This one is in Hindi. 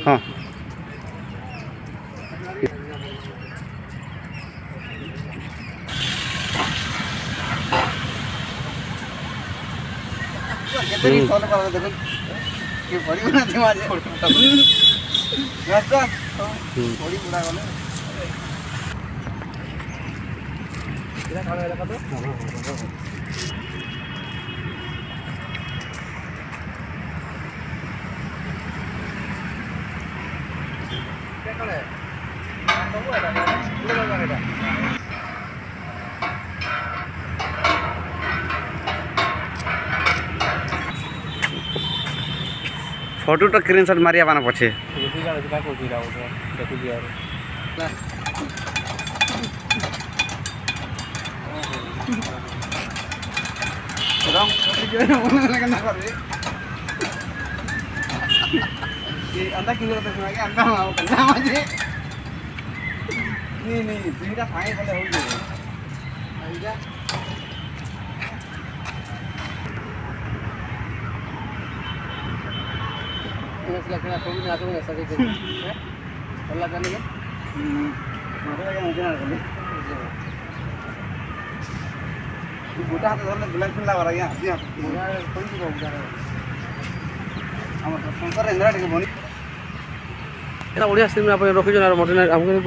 हाँ फोटोटा स्क्रीनशॉट मारिया बाना पछे गोटा हाथ धरले ब्लैक पिन लाग रहा है हम शंकर इंद्रा के बनी एटा ओडिया सिनेमा पे रखि जना मटन हमको